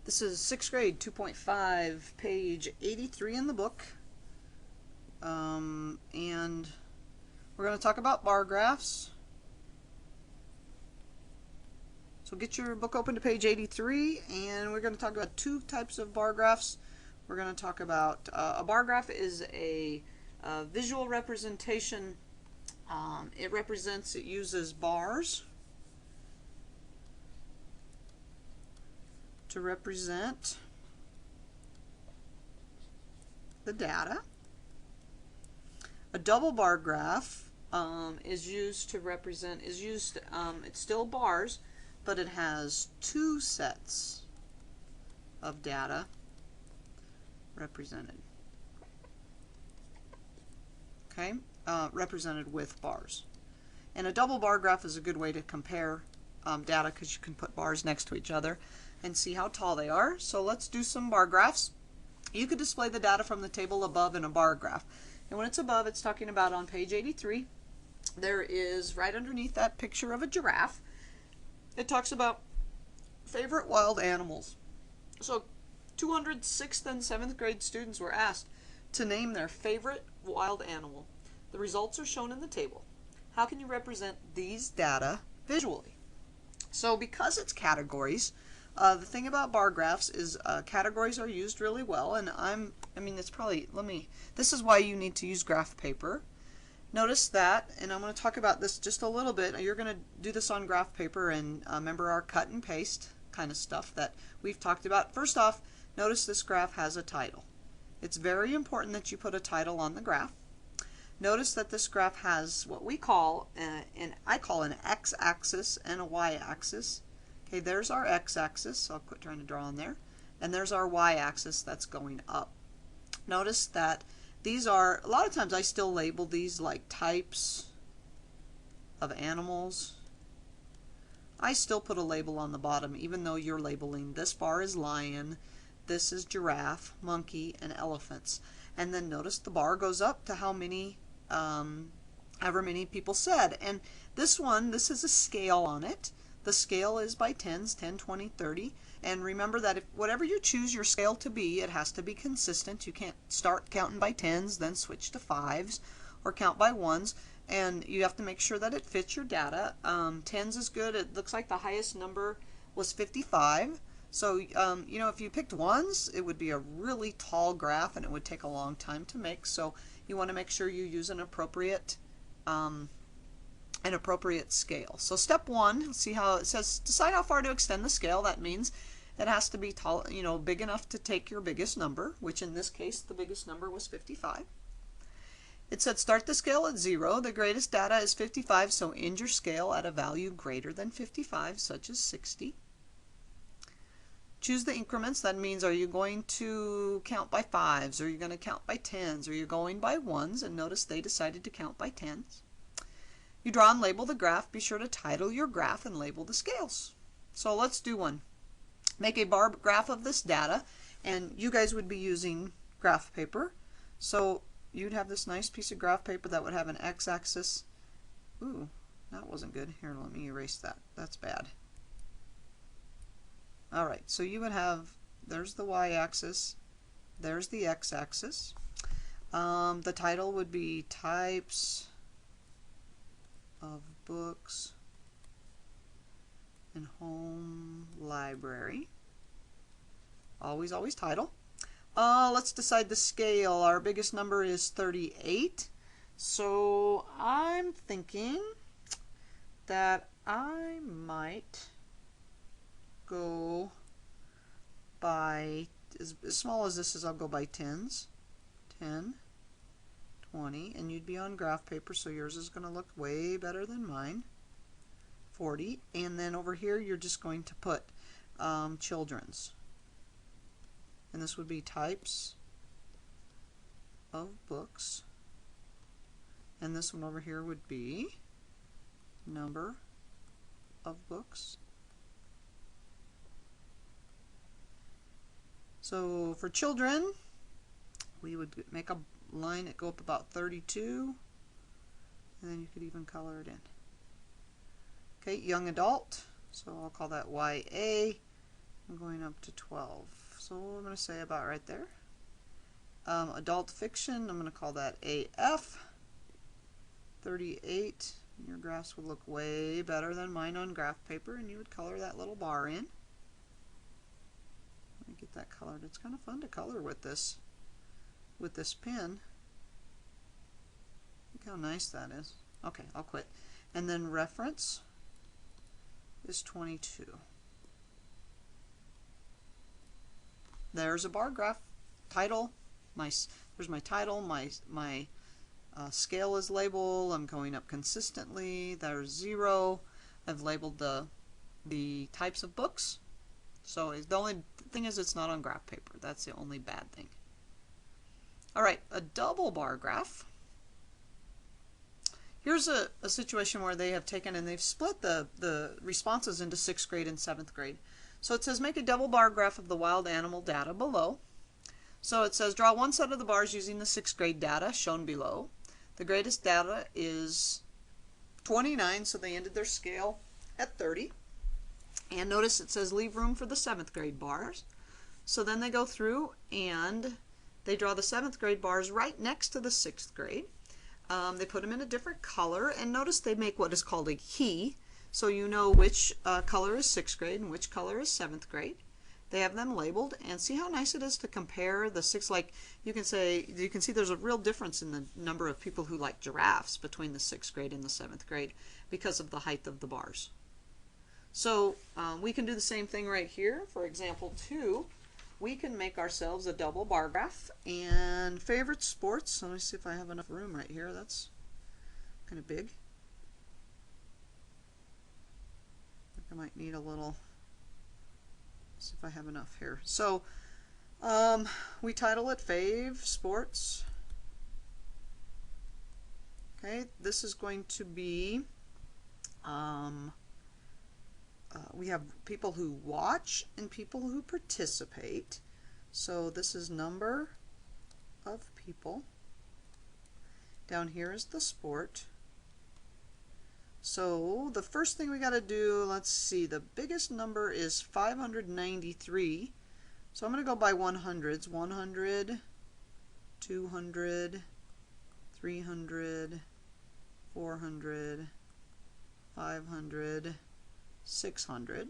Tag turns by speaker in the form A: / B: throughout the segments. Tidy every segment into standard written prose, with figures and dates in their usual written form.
A: This is 6th grade 2.5, page 83 in the book. And we're going to talk about bar graphs. So get your book open to page 83, and we're going to talk about two types of bar graphs. We're going to talk about a bar graph is a visual representation. It uses bars to represent the data. A double bar graph is used to represent, it's still bars, but it has two sets of data represented. Okay, represented with bars. And a double bar graph is a good way to compare data because you can put bars next to each other and see how tall they are. So let's do some bar graphs. You could display the data from the table above in a bar graph. And when it's above, it's talking about on page 83, there is right underneath that picture of a giraffe. It talks about favorite wild animals. So 206th and 7th grade students were asked to name their favorite wild animal. The results are shown in the table. How can you represent these data visually? So because it's categories, the thing about bar graphs is categories are used really well, and this is why you need to use graph paper. Notice that, and I'm going to talk about this just a little bit. You're going to do this on graph paper and remember our cut and paste kind of stuff that we've talked about. First off, notice this graph has a title. It's very important that you put a title on the graph. Notice that this graph has what we call, I call an x-axis and a y-axis. Okay, there's our x-axis, so I'll quit trying to draw on there. And there's our y-axis that's going up. Notice that these are, a lot of times I still label these like types of animals. I still put a label on the bottom, even though you're labeling this bar is lion, this is giraffe, monkey, and elephants. And then notice the bar goes up to how many, however many people said. And this is a scale on it. The scale is by tens, 10, 20, 30. And remember that if whatever you choose your scale to be, it has to be consistent. You can't start counting by tens, then switch to fives, or count by ones. And you have to make sure that it fits your data. Tens is good. It looks like the highest number was 55. So, if you picked ones, it would be a really tall graph and it would take a long time to make. So you want to make sure you use an appropriate scale. So step one, see how it says, decide how far to extend the scale. That means it has to be tall, big enough to take your biggest number, which in this case, the biggest number was 55. It said start the scale at 0. The greatest data is 55, so end your scale at a value greater than 55, such as 60. Choose the increments. That means, are you going to count by fives? Are you going to count by tens? Are you going by ones? And notice they decided to count by tens. You draw and label the graph. Be sure to title your graph and label the scales. So let's do one. Make a bar graph of this data, and you guys would be using graph paper. So you'd have this nice piece of graph paper that would have an x-axis. Ooh, that wasn't good. Here, let me erase that. That's bad. Alright, so you would have, there's the y-axis, there's the x-axis. The title would be types of books in home library. Always, always title. Let's decide the scale. Our biggest number is 38. So I'm thinking that I might go by, as small as this is, I'll go by tens. 10, 20, and you'd be on graph paper, so yours is going to look way better than mine. 40, and then over here you're just going to put children's. And this would be types of books. And this one over here would be number of books. So for children, we would make a line that go up about 32, and then you could even color it in. Okay, young adult, so I'll call that YA, I'm going up to 12. So I'm going to say about right there. Adult fiction, I'm going to call that AF. 38. Your graphs would look way better than mine on graph paper, and you would color that little bar in. Let me get that colored. It's kind of fun to color with this pen. Look how nice that is. Okay, I'll quit. And then reference is 22. There's a bar graph. Title. There's my title. My scale is labeled. I'm going up consistently. There's 0. I've labeled the types of books. So the only thing is it's not on graph paper. That's the only bad thing. Alright, a double bar graph. Here's a situation where they have taken and they've split the responses into 6th grade and 7th grade. So it says make a double bar graph of the wild animal data below. So it says draw one set of the bars using the 6th grade data shown below. The greatest data is 29, so they ended their scale at 30. And notice it says leave room for the 7th grade bars. So then they go through and they draw the 7th grade bars right next to the 6th grade. They put them in a different color, and notice they make what is called a key, so you know which color is 6th grade and which color is 7th grade. They have them labeled, and see how nice it is to compare the 6. Like you can see there's a real difference in the number of people who like giraffes between the 6th grade and the 7th grade because of the height of the bars. So we can do the same thing right here. For example 2, we can make ourselves a double bar graph. And favorite sports, let me see if I have enough room right here. That's kind of big. I think I might need a little. See if I have enough here. So we title it Fave Sports. Okay, this is going to be we have people who watch and people who participate. So this is number of people. Down here is the sport. So the first thing we got to do, let's see, the biggest number is 593. So I'm going to go by 100s. 100, 200, 300, 400, 500, 600.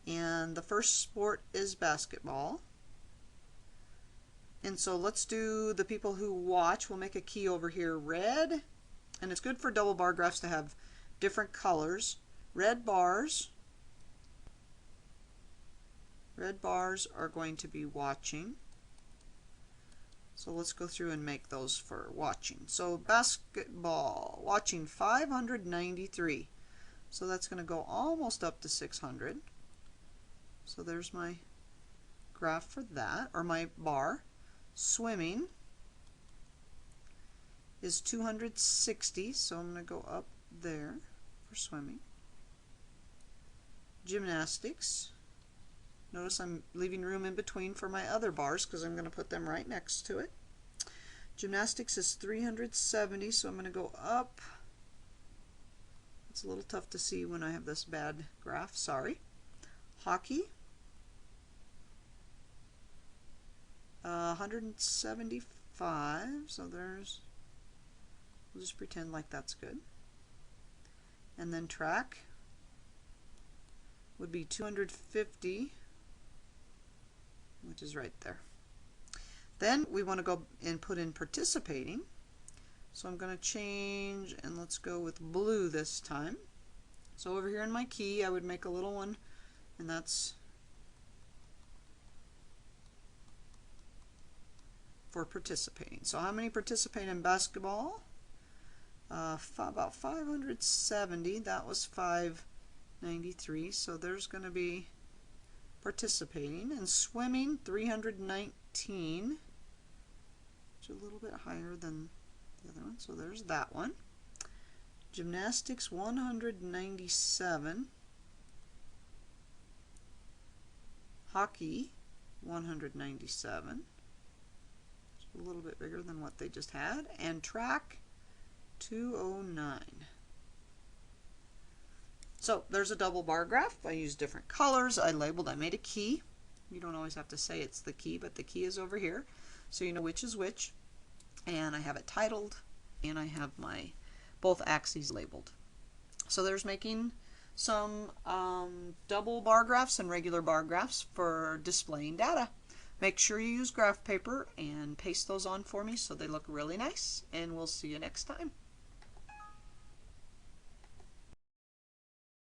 A: And the first sport is basketball. And so let's do the people who watch. We'll make a key over here, red. And it's good for double bar graphs to have different colors. Red bars are going to be watching. So let's go through and make those for watching. So basketball, watching 593. So that's going to go almost up to 600. So there's my graph for that, or my bar. Swimming is 260, so I'm going to go up there for swimming. Gymnastics, notice I'm leaving room in between for my other bars because I'm going to put them right next to it. Gymnastics is 370, so I'm going to go up. It's a little tough to see when I have this bad graph, sorry. Hockey, 175, so there's, we'll just pretend like that's good. And then track would be 250, which is right there. Then we want to go and put in participating. So I'm going to change, and let's go with blue this time. So over here in my key, I would make a little one, and that's for participating. So how many participate in basketball? About 570. That was 593. So there's going to be participating. And swimming, 319, which is a little bit higher than the other one. So there's that one. Gymnastics, 197. Hockey, 197. A little bit bigger than what they just had. And track, 209. So there's a double bar graph. I used different colors. I made a key. You don't always have to say it's the key, but the key is over here, so you know which is which. And I have it titled, and I have my both axes labeled. So there's making some double bar graphs and regular bar graphs for displaying data. Make sure you use graph paper and paste those on for me so they look really nice, and we'll see you next time.